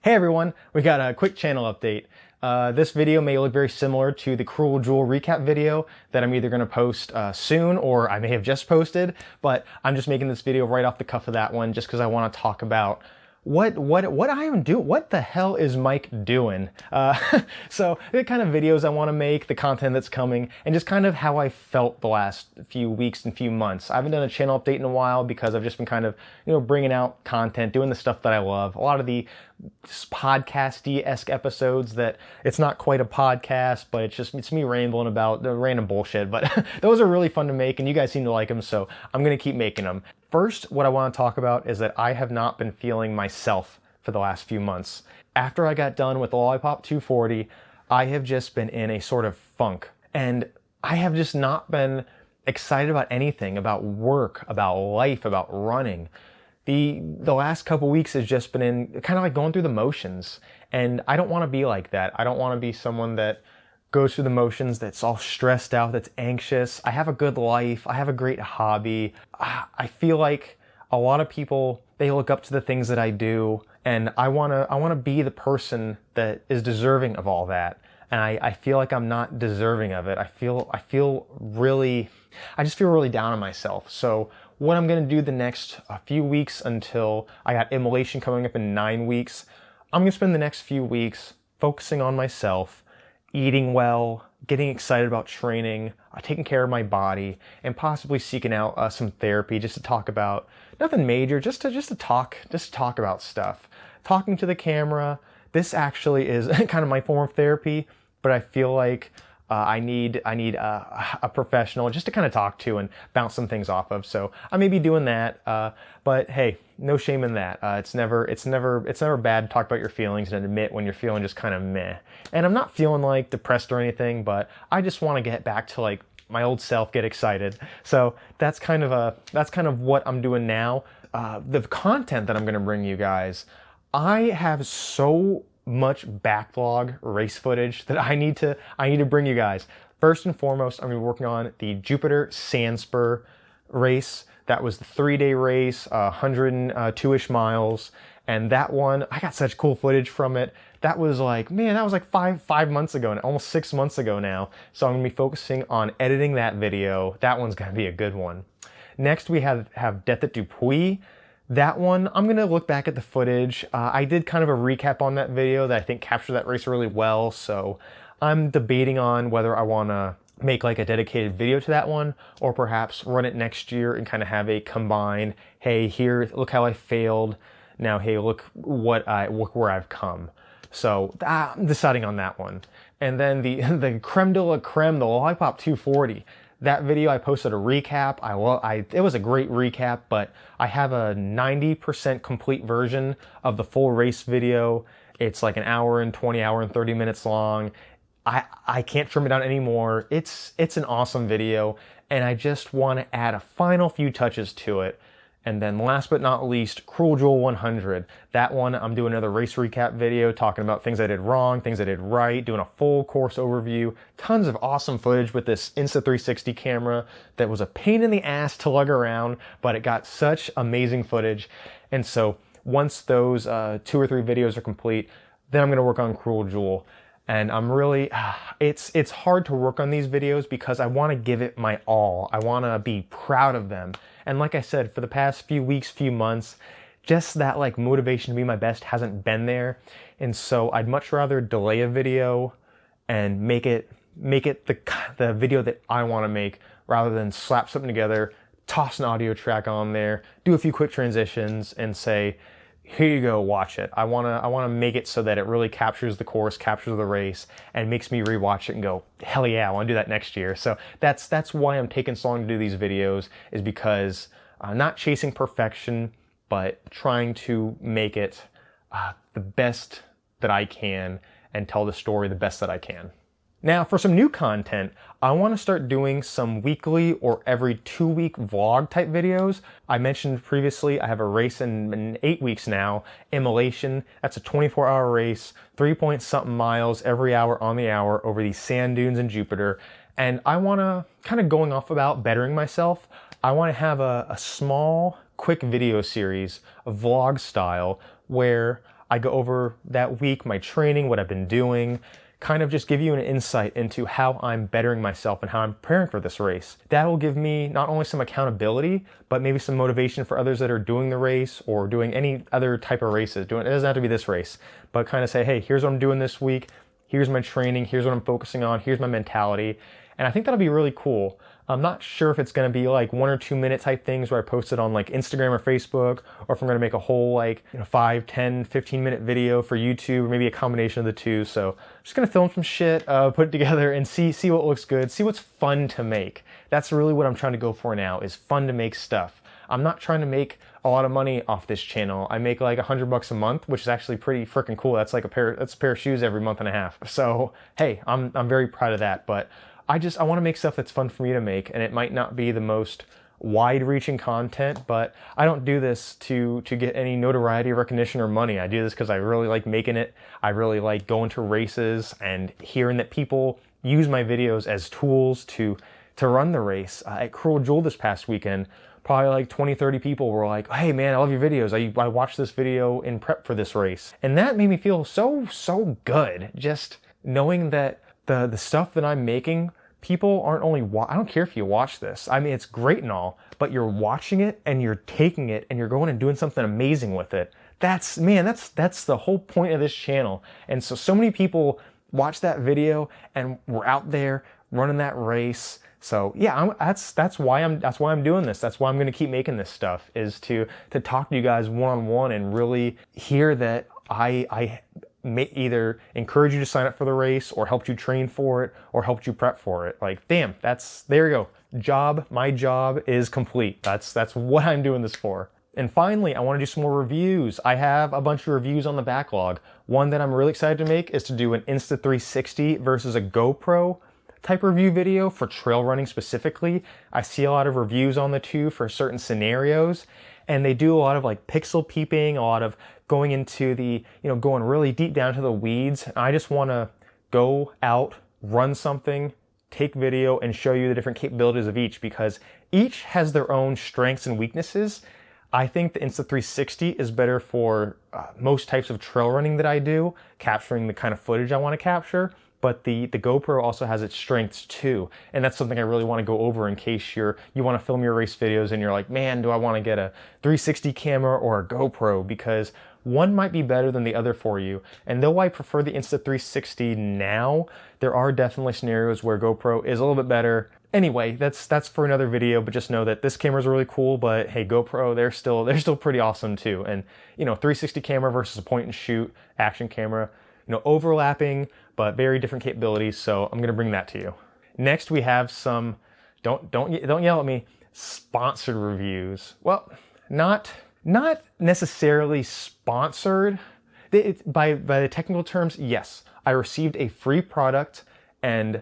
Hey everyone, we got a quick channel update. This video may look very similar to the Cruel Jewel recap video that I'm either going to post soon or I may have just posted, but I'm just making this video right off the cuff of that one just because I want to talk about what I am doing. What the hell is Mike doing? So the kind of videos I want to make, the content that's coming, and just kind of how I felt the last few weeks and few months. I haven't done a channel update in a while because I've just been kind of, bringing out content, doing the stuff that I love. A lot of the podcasty-esque episodes that it's not quite a podcast, but it's me rambling about the random bullshit. But those are really fun to make, and you guys seem to like them, so I'm gonna keep making them. First, what I want to talk about is that I have not been feeling myself for the last few months. After I got done with the Lollipop 240, I have just been in a sort of funk, and I have just not been excited about anything, about work, about life, about running. The last couple weeks has just been in kind of like going through the motions, and I don't want to be like that. I don't want to be someone that goes through the motions, that's all stressed out, that's anxious. I have a good life. I have a great hobby. I feel like a lot of people, they look up to the things that I do, and I want to be the person that is deserving of all that. And I feel like I'm not deserving of it. I just feel really down on myself. So what I'm going to do the next few weeks until I got immolation coming up in 9 weeks, I'm going to spend the next few weeks focusing on myself, eating well, getting excited about training, taking care of my body, and possibly seeking out some therapy just to talk about nothing major, just to talk about stuff. Talking to the camera. This actually is kind of my form of therapy, but I feel like I need a professional just to kind of talk to and bounce some things off of. So I may be doing that, but hey, no shame in that. It's never bad to talk about your feelings and admit when you're feeling just kind of meh. And I'm not feeling like depressed or anything, but I just want to get back to like my old self, get excited. So that's kind of what I'm doing now. The content that I'm going to bring you guys, I have so much backlog race footage that I need to bring you guys. First and foremost, I'm going to be working on the Jupiter Sandspur race. That was the 3-day race, 102-ish miles. And that one, I got such cool footage from it. That was like, man, that was like five months ago, almost 6 months ago now. So I'm going to be focusing on editing that video. That one's going to be a good one. Next, we have Death at Dupuis. That one, I'm going to look back at the footage. I did kind of a recap on that video that I think captured that race really well, so I'm debating on whether I want to make like a dedicated video to that one, or perhaps run it next year and kind of have a combined, hey, here, look how I failed. Now, hey, look where I've come. So I'm deciding on that one. And then the creme de la creme, the Lollipop 240. That video, I posted a recap. It was a great recap, but I have a 90% complete version of the full race video. It's like an hour and 30 minutes long. I can't trim it down anymore. It's an awesome video, and I just want to add a final few touches to it. And then last but not least, Cruel Jewel 100. That one, I'm doing another race recap video talking about things I did wrong, things I did right, doing a full course overview. Tons of awesome footage with this Insta360 camera that was a pain in the ass to lug around, but it got such amazing footage. And so once those 2 or 3 videos are complete, then I'm going to work on Cruel Jewel. And I'm really, it's hard to work on these videos because I want to give it my all. I want to be proud of them. And like I said, for the past few weeks, few months, just that like motivation to be my best hasn't been there. And so I'd much rather delay a video and make it the video that I want to make, rather than slap something together, toss an audio track on there, do a few quick transitions, and say, here you go, watch it. I wanna make it so that it really captures the course, captures the race, and makes me rewatch it and go, hell yeah, I want to do that next year. So that's why I'm taking so long to do these videos, is because not chasing perfection, but trying to make it the best that I can and tell the story the best that I can. Now, for some new content, I want to start doing some weekly or every 2-week vlog type videos. I mentioned previously I have a race in 8 weeks now, Immolation. That's a 24-hour race, 3-point-something miles every hour on the hour over these sand dunes in Jupiter. And I want to, kind of going off about bettering myself, I want to have a small, quick video series, a vlog style, where I go over that week, my training, what I've been doing, kind of just give you an insight into how I'm bettering myself and how I'm preparing for this race. That will give me not only some accountability, but maybe some motivation for others that are doing the race or doing any other type of races. It doesn't have to be this race, but kind of say, hey, here's what I'm doing this week. Here's my training. Here's what I'm focusing on. Here's my mentality. And I think that'll be really cool. I'm not sure if it's going to be like 1 or 2 minute type things where I post it on like Instagram or Facebook, or if I'm going to make a whole like 5, 10, 15 minute video for YouTube, or maybe a combination of the two. So I'm just going to film some shit, put it together and see what looks good, see what's fun to make. That's really what I'm trying to go for now, is fun to make stuff. I'm not trying to make a lot of money off this channel. I make like $100 a month, which is actually pretty freaking cool. That's like a pair of shoes every month and a half. So hey, I'm very proud of that. But I want to make stuff that's fun for me to make, and it might not be the most wide-reaching content, but I don't do this to get any notoriety, recognition, or money. I do this because I really like making it. I really like going to races and hearing that people use my videos as tools to run the race. At Cruel Jewel this past weekend, probably like 20, 30 people were like, hey man, I love your videos. I watched this video in prep for this race. And that made me feel so good. Just knowing that the stuff that I'm making, people aren't only, I don't care if you watch this. I mean, it's great and all, but you're watching it and you're taking it and you're going and doing something amazing with it. That's the whole point of this channel. And so many people watch that video and we're out there running that race. So yeah, that's why I'm doing this. That's why I'm going to keep making this stuff, is to talk to you guys one-on-one and really hear that I may either encourage you to sign up for the race, or helped you train for it, or helped you prep for it. Like, damn, there you go. My job is complete. That's what I'm doing this for. And finally, I want to do some more reviews. I have a bunch of reviews on the backlog. One that I'm really excited to make is to do an Insta360 versus a GoPro type review video for trail running specifically. I see a lot of reviews on the two for certain scenarios, and they do a lot of like pixel peeping, a lot of going into the, going really deep down to the weeds. I just want to go out, run something, take video, and show you the different capabilities of each, because each has their own strengths and weaknesses. I think the Insta360 is better for most types of trail running that I do, capturing the kind of footage I want to capture. But the GoPro also has its strengths too. And that's something I really want to go over in case you want to film your race videos and you're like, man, do I want to get a 360 camera or a GoPro? Because one might be better than the other for you. And though I prefer the Insta360 now, there are definitely scenarios where GoPro is a little bit better. Anyway, that's for another video, but just know that this camera is really cool, but hey, GoPro, they're still pretty awesome too. And 360 camera versus a point and shoot action camera, overlapping, but very different capabilities. So I'm going to bring that to you. Next, we have some, don't yell at me, sponsored reviews. Well, not necessarily sponsored. By the technical terms, yes, I received a free product, and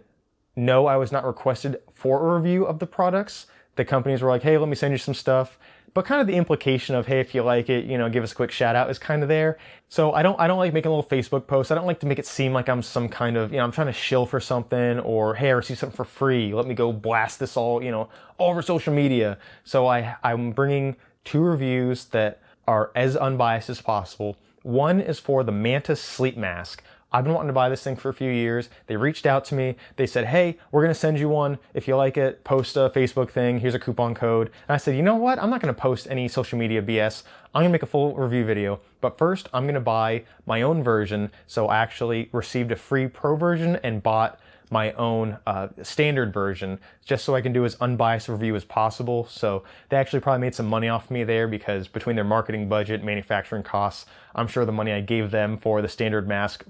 no, I was not requested for a review of the products. The companies were like, hey, let me send you some stuff. But kind of the implication of, hey, if you like it, give us a quick shout out is kind of there. So I don't like making little Facebook posts. I don't like to make it seem like I'm some kind of, I'm trying to shill for something, or hey, I received something for free. Let me go blast this all over social media. So I'm bringing 2 reviews that are as unbiased as possible. One is for the Mantis sleep mask. I've been wanting to buy this thing for a few years. They reached out to me. They said, hey, we're going to send you one. If you like it, post a Facebook thing. Here's a coupon code. And I said, you know what? I'm not going to post any social media BS. I'm going to make a full review video. But first, I'm going to buy my own version. So I actually received a free pro version and bought my own standard version, just so I can do as unbiased a review as possible. So they actually probably made some money off me there, because between their marketing budget, manufacturing costs, I'm sure the money I gave them for the standard mask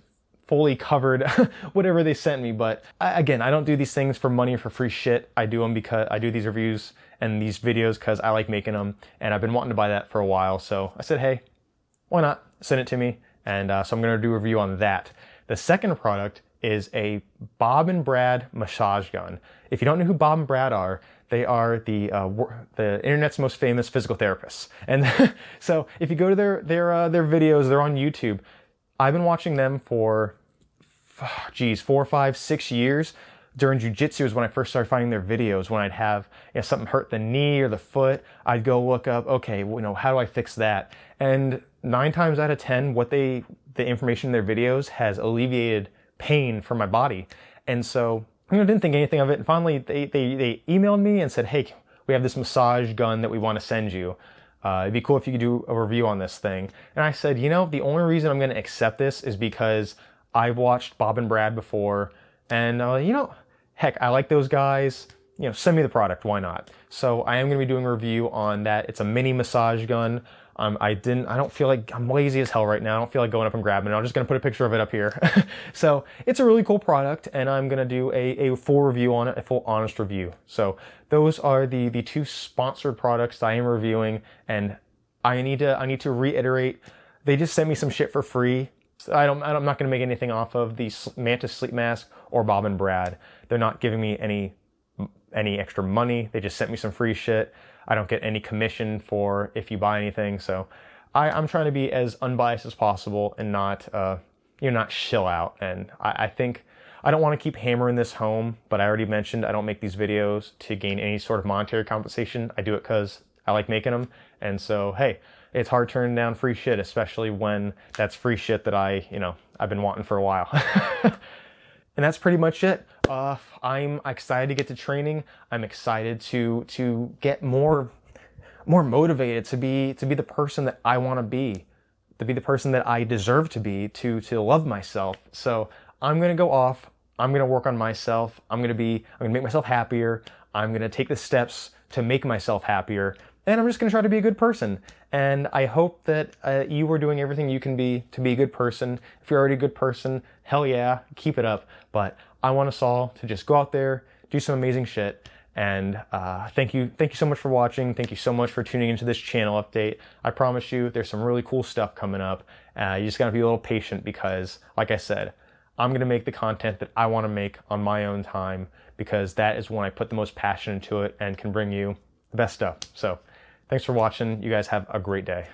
fully covered whatever they sent me. But again, I don't do these things for money or for free shit. I do them because I do these reviews and these videos because I like making them, and I've been wanting to buy that for a while. So I said, hey, why not send it to me? And so I'm going to do a review on that. The second product is a Bob and Brad massage gun. If you don't know who Bob and Brad are, they are the internet's most famous physical therapists. And so if you go to their videos, they're on YouTube. I've been watching them for, 4, 5, 6 years. During jiu-jitsu is when I first started finding their videos. When I'd have something hurt the knee or the foot, I'd go look up, okay, how do I fix that? And 9 times out of 10, the information in their videos has pain from my body. And so, didn't think anything of it. And finally, they emailed me and said, hey, we have this massage gun that we want to send you. It'd be cool if you could do a review on this thing. And I said, the only reason I'm going to accept this is because I've watched Bob and Brad before. And, heck, I like those guys. Send me the product. Why not? So I am going to be doing a review on that. It's a mini massage gun. I don't feel like, I'm lazy as hell right now. I don't feel like going up and grabbing it. I'm just going to put a picture of it up here. So it's a really cool product, and I'm going to do a full review on it, a full honest review. So those are the 2 sponsored products that I am reviewing, and I need to reiterate, they just sent me some shit for free. So I'm not going to make anything off of the Mantis sleep mask or Bob and Brad. They're not giving me any extra money. They just sent me some free shit. I don't get any commission for if you buy anything. So I'm trying to be as unbiased as possible and not shill out. And I think I don't want to keep hammering this home, but I already mentioned I don't make these videos to gain any sort of monetary compensation. I do it because I like making them. And so, hey, it's hard turning down free shit, especially when that's free shit that I've been wanting for a while. And that's pretty much it. I'm excited to get to training. I'm excited to get more motivated to be the person that I want to be the person that I deserve to be, to love myself. So I'm gonna go off. I'm gonna work on myself. I'm gonna make myself happier. I'm gonna take the steps to make myself happier. And I'm just going to try to be a good person. And I hope that you are doing everything you can be to be a good person. If you're already a good person, hell yeah, keep it up. But I want us all to just go out there, do some amazing shit. And thank you so much for watching. Thank you so much for tuning into this channel update. I promise you there's some really cool stuff coming up. You just got to be a little patient because, like I said, I'm going to make the content that I want to make on my own time, because that is when I put the most passion into it and can bring you the best stuff. So thanks for watching. You guys have a great day.